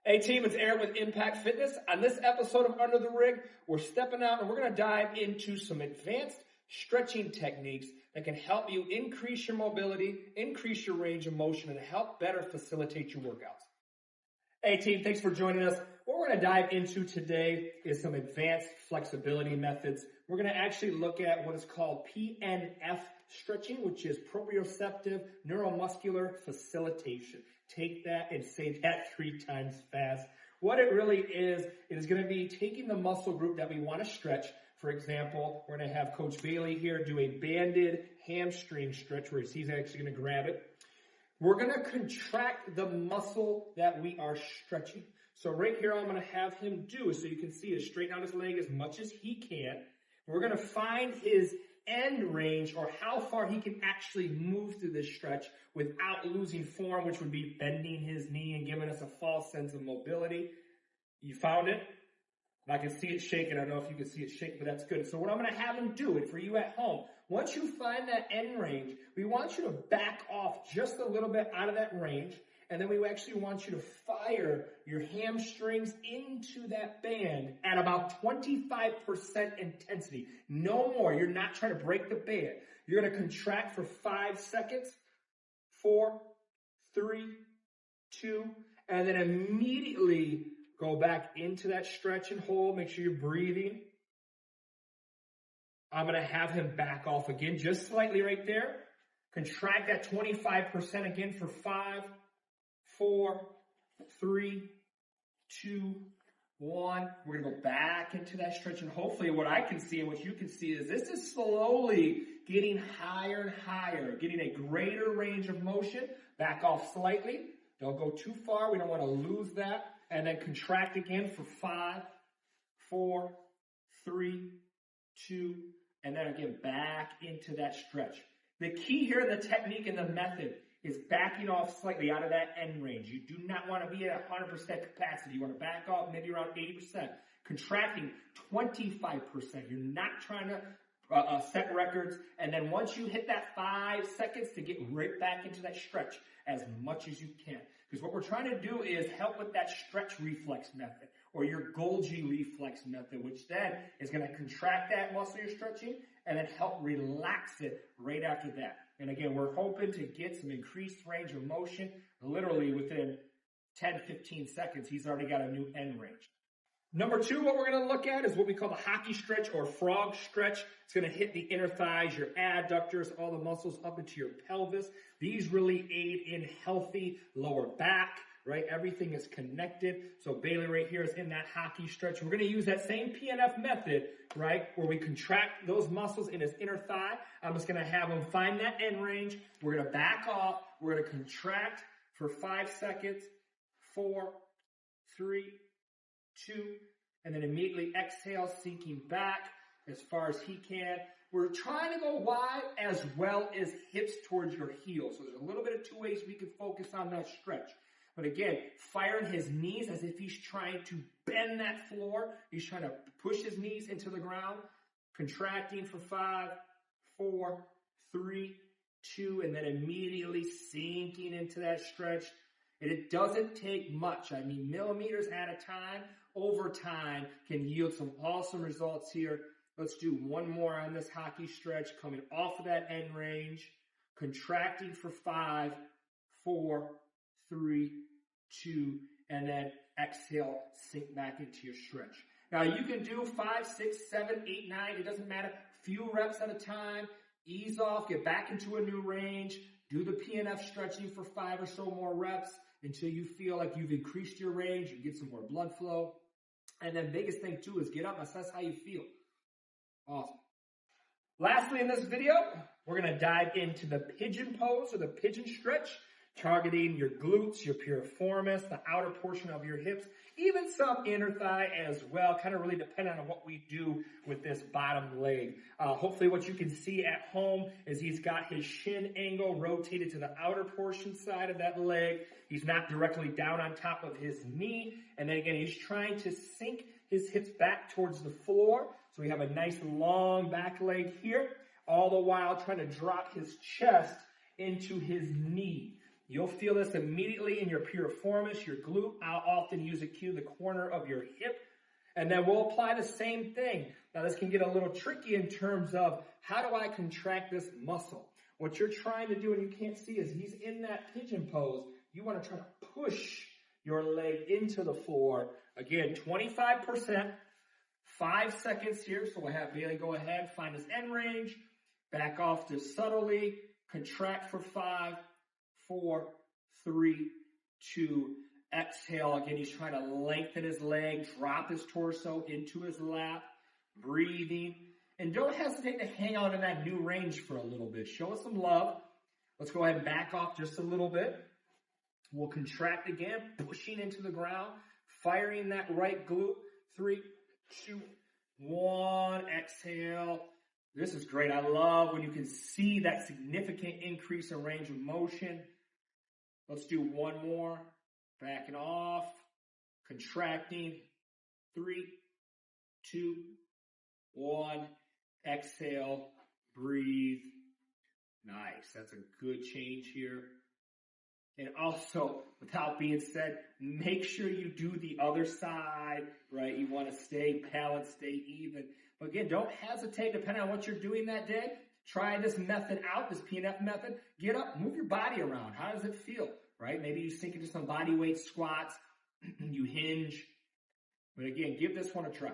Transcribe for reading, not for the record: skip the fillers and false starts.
Hey team, it's Aaron with Impactt Fitness. On this episode of Under the Rig, we're stepping out and we're going to dive into some advanced stretching techniques that can help you increase your mobility, increase your range of motion, and help better facilitate your workouts. Hey team, thanks for joining us. What we're going to dive into today is some advanced flexibility methods. We're going to actually look at what is called PNF stretching, which is proprioceptive neuromuscular facilitation. Take that and say that 3 times fast. What it really is, it is going to be taking the muscle group that we want to stretch. For example, we're going to have Coach Bailey here do a banded hamstring stretch where he's actually going to grab it. We're going to contract the muscle that we are stretching. So right here, I'm going to have him do, so you can see it, straighten out his leg as much as he can. We're going to find his end range, or how far he can actually move through this stretch without losing form, which would be bending his knee and giving us a false sense of mobility. You found it? I can see it shaking. I don't know if you can see it shaking, but that's good. So what I'm going to have him do it for you at home. Once you find that end range, we want you to back off just a little bit out of that range. And then we actually want you to fire your hamstrings into that band at about 25% intensity. No more. You're not trying to break the band. You're going to contract for 5 seconds. 4, 3, 2, and then immediately go back into that stretch and hold. Make sure you're breathing. I'm going to have him back off again, just slightly right there. Contract that 25% again for 5, 4, 3, 2, 1. We're going to go back into that stretch, and hopefully what I can see and what you can see is this is slowly getting higher and higher, getting a greater range of motion. Back off slightly. Don't go too far. We don't want to lose that. And then contract again for 5, 4, 3, 2, and then again back into that stretch. The key here in the technique and the method is backing off slightly out of that end range. You do not want to be at 100% capacity. You want to back off maybe around 80%. Contracting 25%. You're not trying to set records. And then once you hit that 5 seconds, to get right back into that stretch as much as you can. Because what we're trying to do is help with that stretch reflex method, or your Golgi reflex method, which then is going to contract that muscle you're stretching and then help relax it right after that. And again, we're hoping to get some increased range of motion. Literally within 10, 15 seconds, he's already got a new end range. Number 2, what we're going to look at is what we call the hockey stretch or frog stretch. It's going to hit the inner thighs, your adductors, all the muscles up into your pelvis. These really aid in healthy lower back, right? Everything is connected. So Bailey right here is in that hockey stretch. We're going to use that same PNF method, right, where we contract those muscles in his inner thigh. I'm just going to have him find that end range. We're going to back off. We're going to contract for 5 seconds. 4, 3, 2, and then immediately exhale, sinking back as far as he can. We're trying to go wide as well as hips towards your heels. So there's a little bit of 2 ways we can focus on that stretch. But again, firing his knees as if he's trying to bend that floor. He's trying to push his knees into the ground. Contracting for 5, 4, 3, 2, and then immediately sinking into that stretch. And it doesn't take much. I mean, millimeters at a time, over time, can yield some awesome results here. Let's do one more on this hockey stretch, coming off of that end range, contracting for 5, 4, 3, 2, and then exhale, sink back into your stretch. Now, you can do 5, 6, 7, 8, 9. It doesn't matter. Few reps at a time. Ease off, get back into a new range. Do the PNF stretching for 5 or so more reps until you feel like you've increased your range, you get some more blood flow. And then biggest thing too is get up, assess how you feel. Awesome. Lastly in this video, we're going to dive into the pigeon pose or the pigeon stretch, targeting your glutes, your piriformis, the outer portion of your hips, even some inner thigh as well, kind of really depending on what we do with this bottom leg. Hopefully what you can see at home is he's got his shin angle rotated to the outer portion side of that leg. He's not directly down on top of his knee. And then again, he's trying to sink his hips back towards the floor. So we have a nice long back leg here, all the while trying to drop his chest into his knee. You'll feel this immediately in your piriformis, your glute. I'll often use a cue, the corner of your hip. And then we'll apply the same thing. Now this can get a little tricky in terms of how do I contract this muscle? What you're trying to do, and you can't see, is he's in that pigeon pose. You want to try to push your leg into the floor. Again, 25%, 5 seconds here. So we'll have Bailey go ahead, find his end range, back off just subtly, contract for 5, 4, 3, 2, exhale. Again, he's trying to lengthen his leg, drop his torso into his lap, breathing. And don't hesitate to hang out in that new range for a little bit. Show us some love. Let's go ahead and back off just a little bit. We'll contract again, pushing into the ground, firing that right glute. 3, 2, 1. Exhale. This is great. I love when you can see that significant increase in range of motion. Let's do one more. Backing off, contracting. 3, 2, 1. Exhale, breathe. Nice. That's a good change here. And also, without being said, make sure you do the other side, right? You want to stay balanced, stay even. But again, don't hesitate, depending on what you're doing that day. Try this method out, this PNF method. Get up, move your body around. How does it feel, right? Maybe you sink into some body weight squats. You hinge. But again, give this one a try.